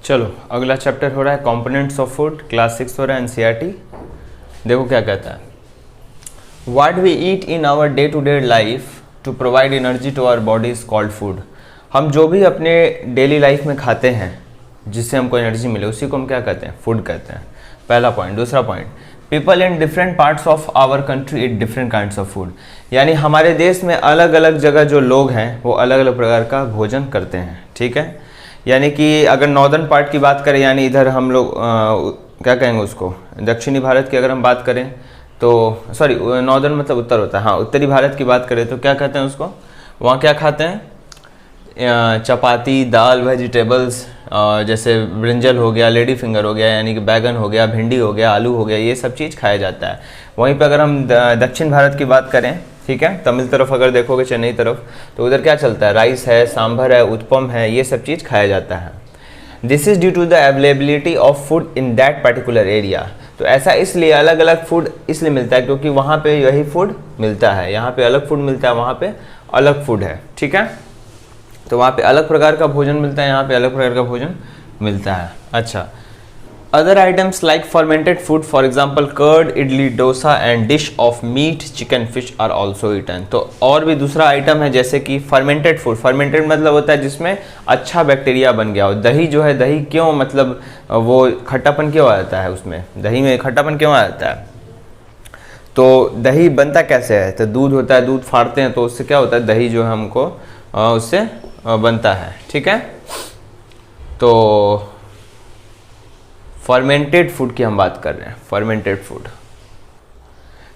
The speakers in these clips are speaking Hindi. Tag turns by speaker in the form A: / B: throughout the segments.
A: चलो अगला चैप्टर हो रहा है कंपोनेंट्स ऑफ फूड, क्लास 6 हो रहा है एनसीईआरटी। देखो क्या कहता है, what we eat in our day to day life to provide energy to our body is called food. हम जो भी अपने डेली लाइफ में खाते हैं जिससे हमको एनर्जी मिले उसी को हम क्या कहते हैं, फूड कहते हैं। पहला पॉइंट। दूसरा point, people in different parts of our country eat different kinds of food. यानी हमारे देश में अलग अलग जगह जो लोग हैं वो अलग अलग प्रकार का भोजन करते हैं, ठीक है। यानी कि अगर नॉर्दर्न पार्ट की बात करें, यानी इधर हम लोग क्या कहेंगे उसको, दक्षिणी भारत की अगर हम बात करें तो, सॉरी नॉर्दर्न मतलब उत्तर होता है, हाँ उत्तरी भारत की बात करें तो क्या कहते हैं उसको, वहाँ क्या खाते हैं, चपाती, दाल, वेजिटेबल्स, जैसे ब्रिंजल हो गया, लेडी फिंगर हो गया, यानी कि बैगन हो गया, भिंडी हो गया, आलू हो गया, ये सब चीज़ खाया जाता है। वहीं पर अगर हम दक्षिण भारत की बात करें, ठीक है, तमिल तरफ अगर देखोगे, चेन्नई तरफ, तो उधर क्या चलता है, राइस है, सांभर है, उत्पम है, ये सब चीज़ खाया जाता है। This is due to the availability of food in that particular area. तो ऐसा इसलिए अलग अलग फूड इसलिए मिलता है क्योंकि वहाँ पे यही फूड मिलता है, यहाँ पे अलग फूड मिलता है, वहाँ पे अलग फूड है, ठीक है। तो वहाँ पे अलग प्रकार का भोजन मिलता है, यहाँ पे अलग प्रकार का भोजन मिलता है। अच्छा, other items like fermented food, for example curd, idli, dosa and dish of meat, chicken, fish are also eaten. तो और भी दूसरा आइटम है जैसे कि फर्मेंटेड फूड। फर्मेंटेड मतलब होता है जिसमें अच्छा बैक्टीरिया बन गया हो। दही जो है, दही क्यों, मतलब वो खट्टापन क्यों आ जाता है, उसमें दही में खट्टापन क्यों आ जाता है, तो दही बनता कैसे है, तो दूध होता है, दूध फाड़ते हैं तो उससे क्या होता है, दही जो है हमको उससे बनता है, ठीक है। तो फर्मेंटेड फूड की हम बात कर रहे हैं, फर्मेंटेड फूड।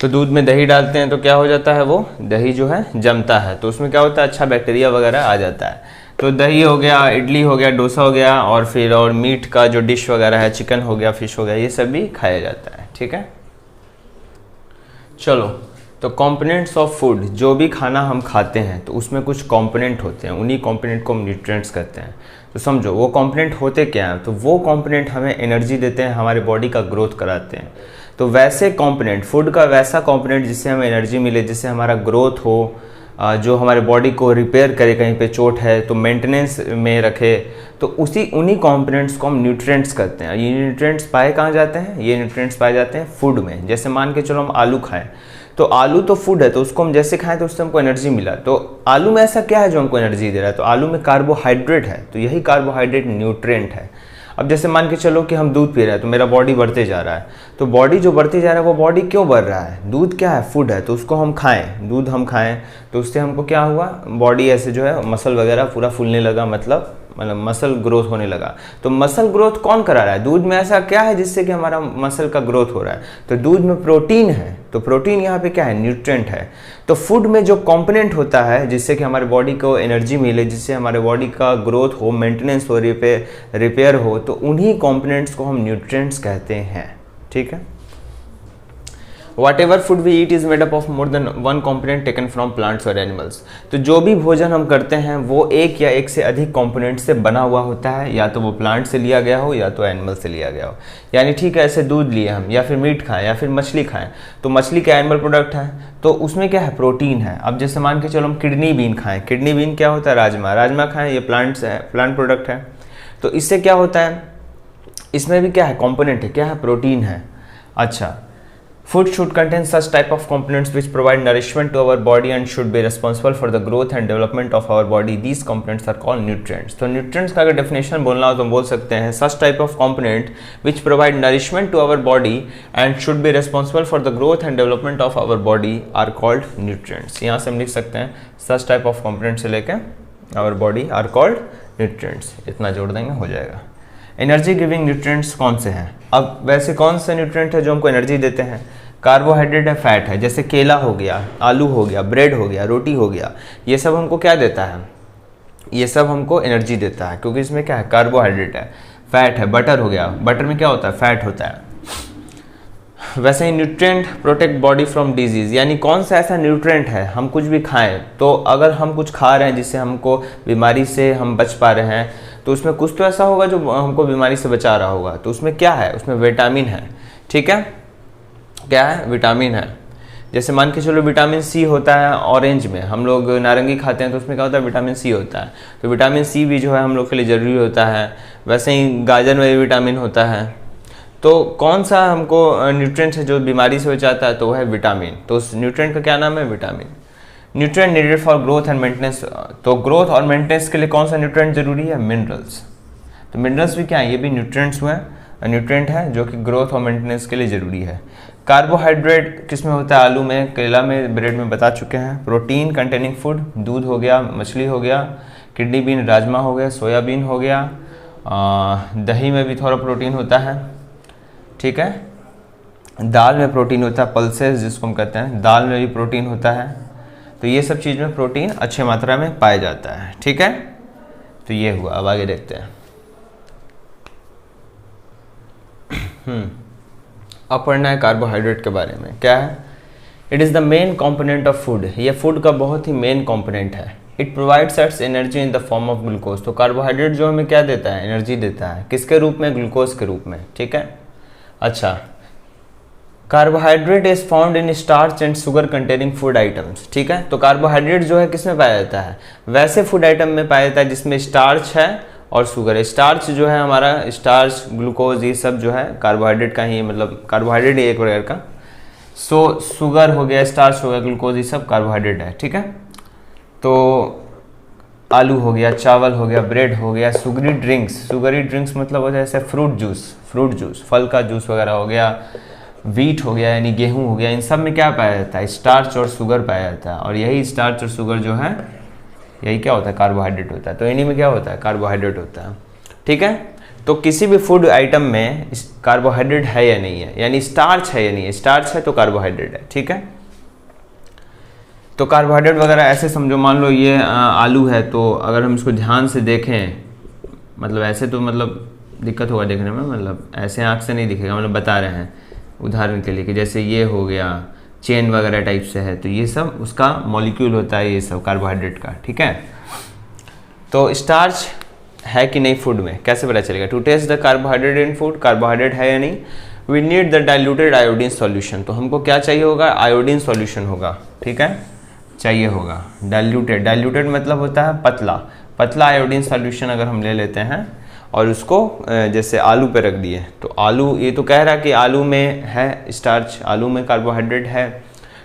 A: तो दूध में दही डालते हैं तो क्या हो जाता है, वो दही जो है जमता है, तो उसमें क्या होता है, अच्छा बैक्टीरिया वगैरह आ जाता है। तो दही हो गया, इडली हो गया, डोसा हो गया, और फिर और मीट का जो डिश वगैरह है, चिकन हो गया, फिश हो गया, ये सब भी खाया जाता है, ठीक है। चलो, तो कंपोनेंट्स ऑफ फूड, जो भी खाना हम खाते हैं तो उसमें कुछ कंपोनेंट होते हैं, उन्हीं कंपोनेंट को हम न्यूट्रिएंट्स कहते हैं। तो समझो वो कंपोनेंट होते क्या हैं, तो वो कंपोनेंट हमें एनर्जी देते हैं, हमारे बॉडी का ग्रोथ कराते हैं। तो वैसे कंपोनेंट, फूड का वैसा कंपोनेंट जिससे हमें एनर्जी मिले, जिससे हमारा ग्रोथ हो, जो हमारे बॉडी को रिपेयर करे, कहीं पे चोट है तो मेंटेनेंस में रखे, तो उन्हीं कंपोनेंट्स को हम न्यूट्रिएंट्स कहते हैं। ये न्यूट्रिएंट्स पाए कहाँ जाते हैं, ये न्यूट्रिएंट्स पाए जाते हैं फूड में। जैसे मान के चलो हम आलू खाएं, तो आलू तो फूड है, तो उसको हम जैसे खाएं तो उससे हमको एनर्जी मिला। तो आलू में ऐसा क्या है जो हमको एनर्जी दे रहा है, तो आलू में कार्बोहाइड्रेट है, तो यही कार्बोहाइड्रेट न्यूट्रिएंट है। अब जैसे मान के चलो कि हम दूध पी रहे हैं तो मेरा बॉडी बढ़ते जा रहा है, तो बॉडी जो बढ़ते जा रहा है वो बॉडी क्यों बढ़ रहा है, दूध क्या है, फूड है, तो उसको हम खाएं, दूध हम खाएं तो उससे हमको क्या हुआ, बॉडी ऐसे जो है मसल वगैरह पूरा फूलने लगा, मतलब मसल ग्रोथ होने लगा। तो मसल ग्रोथ कौन करा रहा है, दूध में ऐसा क्या है जिससे कि हमारा मसल का ग्रोथ हो रहा है, तो दूध में प्रोटीन है, तो प्रोटीन यहाँ पे क्या है, न्यूट्रिएंट है। तो फूड में जो कंपोनेंट होता है जिससे कि हमारे बॉडी को एनर्जी मिले, जिससे हमारे बॉडी का ग्रोथ हो, मेंटेनेंस हो, रिपेयर हो, तो उन्हीं कंपोनेंट्स को हम न्यूट्रिएंट्स कहते हैं, ठीक है। Whatever food we eat is made up of more than one component taken from plants or animals। तो जो भी भोजन हम करते हैं वो एक या एक से अधिक कंपोनेंट से बना हुआ होता है, या तो वो प्लांट से लिया गया हो या तो एनिमल से लिया गया हो। यानी ठीक है, ऐसे दूध लिए हम, या फिर मीट खाएं, या फिर मछली खाएं, तो मछली क्या एनिमल प्रोडक्ट है, तो उसमें क्या है, प्रोटीन है। अब जैसे मान के चलो हम किडनी बीन खाएं, किडनी बीन क्या होता है, राजमा, राजमा खाएं, ये प्लांट्स है, प्लांट प्रोडक्ट है। तो इससे क्या होता है, इसमें भी क्या है, कंपोनेंट है, क्या है, प्रोटीन है। अच्छा, food should contain such type of components which provide nourishment to our body and should be responsible for the growth and development of our body. These components are called nutrients। तो nutrients का अगर definition बोलना हो तो हम बोल सकते हैं such type of component which provide nourishment to our body and should be responsible for the growth and development of our body are called nutrients। यहाँ से हम लिख सकते हैं such type of component से लेके our body are called nutrients। इतना जोड़ देंगे हो जाएगा। एनर्जी गिविंग न्यूट्रिएंट्स कौन से हैं, अब वैसे कौन से न्यूट्रिएंट है जो हमको एनर्जी देते हैं, कार्बोहाइड्रेट है, फैट है, जैसे केला हो गया, आलू हो गया, ब्रेड हो गया, रोटी हो गया, ये सब हमको क्या देता है, ये सब हमको एनर्जी देता है क्योंकि इसमें क्या है, कार्बोहाइड्रेट है, फैट है, बटर हो गया, बटर में क्या होता है, फैट होता है। वैसे ही nutrient protect body from disease, यानी कौन सा ऐसा न्यूट्रिएंट है, हम कुछ भी खाएं तो अगर हम कुछ खा रहे हैं जिससे हमको बीमारी से हम बच पा रहे हैं, तो उसमें कुछ तो ऐसा होगा जो हमको बीमारी से बचा रहा होगा, तो उसमें क्या है, उसमें विटामिन है, ठीक है, क्या है, विटामिन है। जैसे मान के चलो विटामिन सी होता है ऑरेंज में, हम लोग नारंगी खाते हैं तो उसमें क्या होता है, विटामिन सी होता है, तो विटामिन सी भी जो है हम लोग के लिए ज़रूरी होता है। वैसे ही गाजर में भी विटामिन होता है। तो कौन सा हमको न्यूट्रिएंट है जो बीमारी से बचाता है, तो वह है विटामिन। तो उस न्यूट्रिएंट का क्या नाम है, vitamin. Nutrient needed for growth and maintenance, तो ग्रोथ और मेंटेनेंस के लिए कौन सा न्यूट्रिएंट जरूरी है, मिनरल्स। तो मिनरल्स भी क्या है, ये भी न्यूट्रिएंट्स हुए, न्यूट्रिएंट है जो कि ग्रोथ और मेंटेनेंस के लिए ज़रूरी है। कार्बोहाइड्रेट किस में होता है, आलू में, केला में, ब्रेड में बता चुके हैं। प्रोटीन कंटेनिंग फूड, दूध हो गया, मछली हो गया, किडनी बीन राजमा हो गया, सोयाबीन हो गया, दही में भी थोड़ा प्रोटीन होता है, ठीक है। दाल में प्रोटीन होता है, पल्सेस जिसको हम कहते हैं, दाल में भी प्रोटीन होता है। तो ये सब चीज़ में प्रोटीन अच्छे मात्रा में पाया जाता है, ठीक है। तो ये हुआ, अब आगे देखते हैं। अब पढ़ना है कार्बोहाइड्रेट के बारे में। क्या है, it is the main component of food, ये फूड का बहुत ही मेन कॉम्पोनेंट है। It provides us energy in the form of glucose, तो कार्बोहाइड्रेट जो हमें क्या देता है, एनर्जी देता है, किसके रूप में, ग्लूकोज के रूप में, ठीक है। अच्छा, carbohydrate is found in starch and sugar containing food items, ठीक है। तो कार्बोहाइड्रेट जो है किस में पाया जाता है, वैसे फूड आइटम में पाया जाता है जिसमें स्टार्च है और शुगर है। स्टार्च जो है हमारा, स्टार्च, ग्लूकोज, ये सब जो है कार्बोहाइड्रेट का ही, मतलब कार्बोहाइड्रेट ही एक प्रकार का। सो शुगर हो गया, स्टार्च हो गया, ग्लूकोज, ये सब कार्बोहाइड्रेट है, ठीक है। तो आलू हो गया, चावल हो गया, ब्रेड हो गया, शुगरी ड्रिंक्स मतलब होता है जैसे फ्रूट जूस, फल का जूस वगैरह हो गया, वीट हो गया यानी गेहूं हो गया, इन सब में क्या पाया जाता है, स्टार्च और शुगर पाया जाता है। और यही स्टार्च और शुगर जो है, यही क्या होता है, कार्बोहाइड्रेट होता है। तो इन्हीं में क्या होता है, कार्बोहाइड्रेट होता है, ठीक है। तो किसी भी फूड आइटम में कार्बोहाइड्रेट है या नहीं है, यानी स्टार्च है या नहीं है, स्टार्च है तो कार्बोहाइड्रेट है, ठीक है। तो कार्बोहाइड्रेट वगैरह ऐसे समझो, मान लो ये आलू है, तो अगर हम इसको ध्यान से देखें, मतलब ऐसे तो मतलब दिक्कत होगा देखने में, मतलब ऐसे आँख से नहीं दिखेगा, मतलब बता रहे हैं उदाहरण के लिए कि जैसे ये हो गया, चेन वगैरह टाइप से है, तो ये सब उसका मॉलिक्यूल होता है, ये सब कार्बोहाइड्रेट का, ठीक है। तो स्टार्च है कि नहीं फूड में, कैसे पता चलेगा, to test the carbohydrate in food, carbohydrate है या नहीं। We need the diluted iodine solution, तो हमको क्या चाहिए होगा, आयोडीन सॉल्यूशन होगा, ठीक है, चाहिए होगा। डाइल्यूटेड मतलब होता है पतला आयोडीन सॉल्यूशन अगर हम ले लेते हैं और उसको जैसे आलू पे रख दिए, तो आलू, ये तो कह रहा है कि आलू में है स्टार्च, आलू में कार्बोहाइड्रेट है,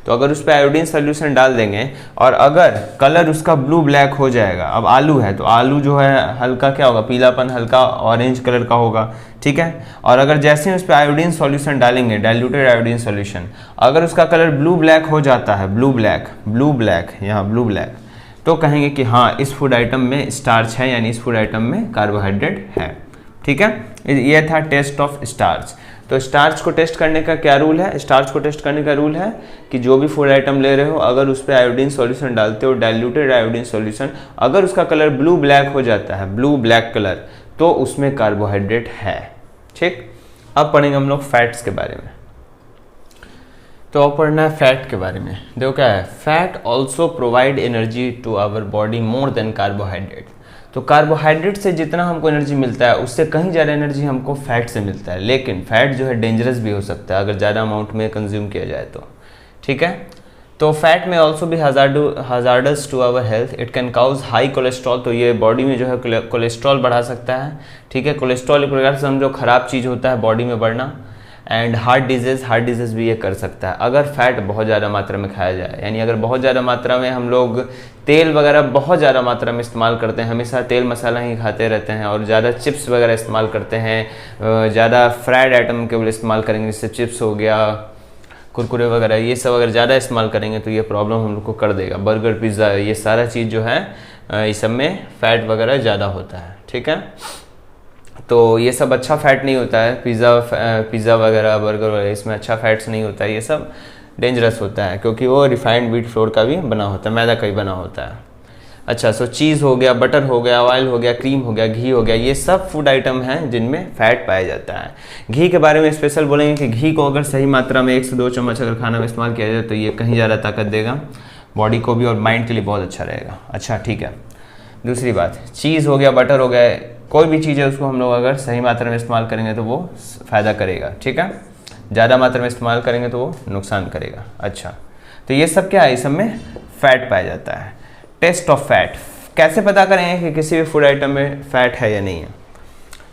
A: तो अगर उस पर आयोडीन सॉल्यूशन डाल देंगे और अगर कलर उसका ब्लू ब्लैक हो जाएगा, अब आलू है तो आलू जो है हल्का क्या होगा, पीलापन, हल्का ऑरेंज कलर का होगा, ठीक है। और अगर जैसे ही उस पर आयोडीन सॉल्यूशन डालेंगे, डाइल्यूटेड आयोडीन सॉल्यूशन, अगर उसका कलर ब्लू ब्लैक हो जाता है, ब्लू ब्लैक, यहाँ ब्लू ब्लैक, तो कहेंगे कि हाँ इस फूड आइटम में स्टार्च है, यानी इस फूड आइटम में कार्बोहाइड्रेट है, ठीक है। ये था टेस्ट ऑफ स्टार्च। तो स्टार्च को टेस्ट करने का क्या रूल है, स्टार्च को टेस्ट करने का रूल है कि जो भी फूड आइटम ले रहे हो, अगर उस पर आयोडीन सॉल्यूशन डालते हो, डाइल्यूटेड आयोडीन सॉल्यूशन, अगर उसका कलर ब्लू ब्लैक हो जाता है, ब्लू ब्लैक कलर, तो उसमें कार्बोहाइड्रेट है, ठीक। अब पढ़ेंगे हम लोग फैट्स के बारे में। तो अब पढ़ना है फैट के बारे में। देखो क्या है, fat also provide energy to our body more than carbohydrate. तो कार्बोहाइड्रेट से जितना हमको एनर्जी मिलता है उससे कहीं ज़्यादा एनर्जी हमको फैट से मिलता है, लेकिन फैट जो है डेंजरस भी हो सकता है अगर ज़्यादा अमाउंट में कंज्यूम किया जाए तो, ठीक है। तो फैट में ऑल्सो भी hazardous to our health, it can cause high cholesterol, तो ये बॉडी में जो है कोलेस्ट्रॉल बढ़ा सकता है, ठीक है। कोलेस्ट्रॉल एक प्रकार से समझो खराब चीज़ होता है बॉडी में बढ़ना। एंड हार्ट डिजीज़ भी ये कर सकता है अगर फैट बहुत ज़्यादा मात्रा में खाया जाए, यानी अगर बहुत ज़्यादा मात्रा में हम लोग तेल वगैरह बहुत ज़्यादा मात्रा में इस्तेमाल करते हैं, हमेशा तेल मसाला ही खाते रहते हैं और ज़्यादा चिप्स वगैरह इस्तेमाल करते हैं, ज़्यादा फ्राइड आइटम केवल इस्तेमाल करेंगे, जैसे चिप्स हो गया, कुरकुरे वगैरह, ये सब अगर ज़्यादा इस्तेमाल करेंगे तो ये प्रॉब्लम हम लोग को कर देगा। बर्गर, पिज़्ज़ा, ये सारा चीज़ जो है इस सब में फ़ैट वगैरह ज़्यादा होता है, ठीक है। तो ये सब अच्छा फैट नहीं होता है, पिज़्ज़ा वगैरह, बर्गर वगैरह, इसमें अच्छा फैट्स नहीं होता है, ये सब डेंजरस होता है क्योंकि वो रिफाइंड व्हीट फ्लोर का भी बना होता है, मैदा का ही बना होता है। अच्छा, सो चीज़ हो गया, बटर हो गया, ऑयल हो गया, क्रीम हो गया, घी हो गया, ये सब फूड आइटम हैं जिनमें फैट पाया जाता है। घी के बारे में स्पेशल बोलेंगे कि घी को अगर सही मात्रा में 1 से 2 चम्मच अगर खाना में इस्तेमाल किया जाए तो ये कहीं ज़्यादा ताकत देगा बॉडी को भी और माइंड के लिए बहुत अच्छा रहेगा। अच्छा, ठीक है। दूसरी बात, चीज़ हो गया, बटर हो गया, कोई भी चीज़ है उसको हम लोग अगर सही मात्रा में इस्तेमाल करेंगे तो वो फ़ायदा करेगा, ठीक है। ज़्यादा मात्रा में इस्तेमाल करेंगे तो वो नुकसान करेगा। अच्छा, तो ये सब क्या है, इस सब में फैट पाया जाता है। टेस्ट ऑफ फैट, कैसे पता करेंगे कि किसी भी फूड आइटम में फैट है या नहीं है?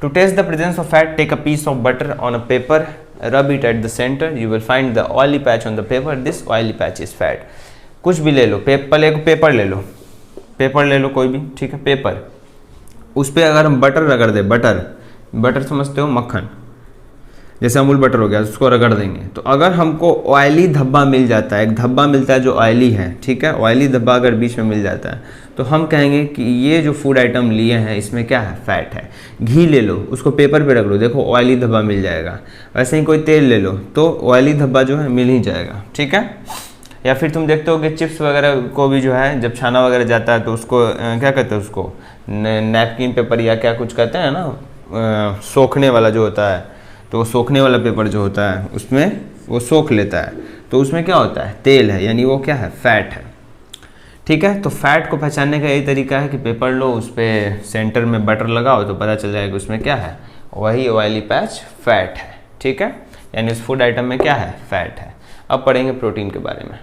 A: To test the presence of fat, take a piece of butter on a paper, rub it at the centre, you will find the oily patch on the paper, this oily patch is fat. कुछ भी ले लो, पेपर ले लो, पेपर ले लो कोई भी, ठीक है, पेपर, उस पर अगर हम बटर रगड़ दे, बटर समझते हो, मक्खन, जैसे अमूल बटर हो गया, उसको रगड़ देंगे तो अगर हमको ऑयली धब्बा मिल जाता है, एक धब्बा मिलता है जो ऑयली है, ठीक है, ऑयली धब्बा अगर बीच में मिल जाता है तो हम कहेंगे कि ये जो फूड आइटम लिए हैं इसमें क्या है, फैट है। घी ले लो, उसको पेपर पे रख लो, देखो ऑयली धब्बा मिल जाएगा। वैसे ही कोई तेल ले लो तो ऑयली धब्बा जो है मिल ही जाएगा, ठीक है। या फिर तुम देखते हो कि चिप्स वगैरह को भी जो है जब छाना वगैरह जाता है तो उसको क्या कहते हैं, उसको नैपकिन पेपर या क्या कुछ कहते हैं ना, सोखने वाला जो होता है, तो वो सोखने वाला पेपर जो होता है उसमें वो सोख लेता है, तो उसमें क्या होता है, तेल है, यानी वो क्या है, फैट है, ठीक है। तो फैट को पहचानने का यही तरीका है कि पेपर लो, उस पर सेंटर में बटर लगाओ तो पता चल जाएगा उसमें क्या है, वही ऑयली पैच फैट है, ठीक है, यानी उस फूड आइटम में क्या है, फैट है। अब पढ़ेंगे प्रोटीन के बारे में।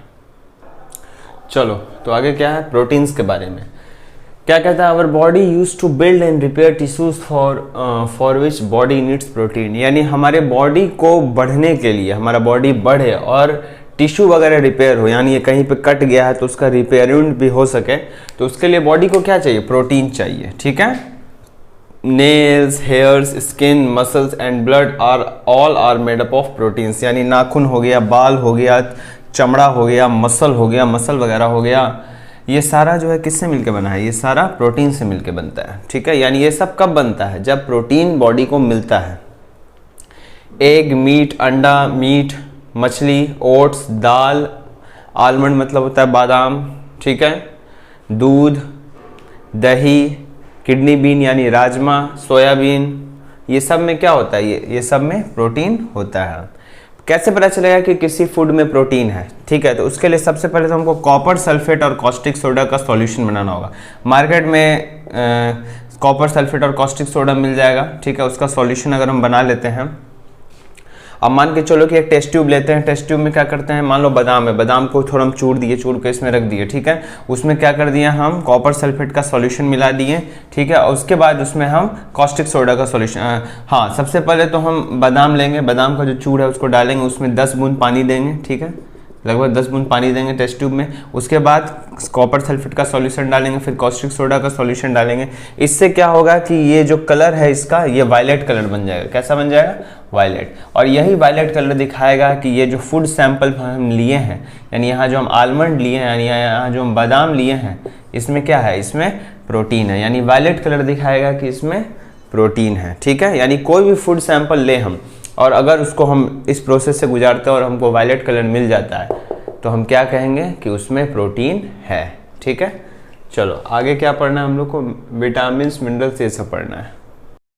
A: चलो तो आगे क्या है, प्रोटीन्स के बारे में क्या कहता है, our body use to build and repair tissues for which body needs protein, यानी हमारे बॉडी को बढ़ने के लिए, हमारा बॉडी बढ़े और टिश्यू वगैरह रिपेयर हो, यानी ये कहीं पे कट गया है तो उसका रिपेयरमेंट भी हो सके, तो उसके लिए बॉडी को क्या चाहिए, प्रोटीन चाहिए, ठीक है। Nails, hairs, skin, muscles and blood all are made up of proteins, यानी नाखून हो गया, बाल हो गया, चमड़ा हो गया, मसल हो गया, मसल वगैरह हो गया, ये सारा जो है किससे मिलकर बना है, ये सारा प्रोटीन से मिलकर बनता है, ठीक है। यानी ये सब कब बनता है, जब प्रोटीन बॉडी को मिलता है। एग, मीट, अंडा, मीट, मछली, ओट्स, दाल, आलमंड मतलब होता है बादाम, ठीक है, दूध, दही, किडनी बीन यानी राजमा, सोयाबीन, ये सब में क्या होता है, ये सब में प्रोटीन होता है। कैसे पता चलेगा कि किसी फूड में प्रोटीन है, ठीक है, तो उसके लिए सबसे पहले तो हमको कॉपर सल्फेट और कॉस्टिक सोडा का सॉल्यूशन बनाना होगा। मार्केट में कॉपर सल्फेट और कॉस्टिक सोडा मिल जाएगा, ठीक है, उसका सॉल्यूशन अगर हम बना लेते हैं। अब मान के चलो कि एक टेस्ट ट्यूब लेते हैं, टेस्ट ट्यूब में क्या करते हैं, मान लो बादाम है, बादाम को थोड़ा हम चूर दिए, चूर के इसमें रख दिए, ठीक है, उसमें क्या कर दिया, हम कॉपर सल्फेट का सॉल्यूशन मिला दिए, ठीक है, और उसके बाद उसमें हम कॉस्टिक सोडा का सॉल्यूशन, हाँ, सबसे पहले तो हम बादाम लेंगे, बादाम का जो चूर है उसको डालेंगे, उसमें 10 बूंद पानी देंगे, ठीक है, लगभग 10 बूंद पानी देंगे टेस्ट ट्यूब में, उसके बाद कॉपर सल्फेट का सॉल्यूशन डालेंगे, फिर कॉस्टिक सोडा का सॉल्यूशन डालेंगे। इससे क्या होगा कि ये जो कलर है इसका, ये वायलेट कलर बन जाएगा। कैसा बन जाएगा, वायलेट। और यही वायलेट कलर दिखाएगा कि ये जो फूड सैंपल हम लिए हैं, यानी यहाँ जो हम आलमंड लिए हैं, यानी यहाँ जो हम बादाम लिए हैं, इसमें क्या है, इसमें प्रोटीन है, यानी वायलेट कलर दिखाएगा कि इसमें प्रोटीन है, ठीक है। यानी कोई भी फूड सैंपल ले हम, और अगर उसको हम इस प्रोसेस से गुजारते हैं और हमको वायलेट कलर मिल जाता है तो हम क्या कहेंगे कि उसमें प्रोटीन है, ठीक है। चलो आगे क्या पढ़ना है हम लोग को, विटामिन, मिनरल्स, ये सब पढ़ना है।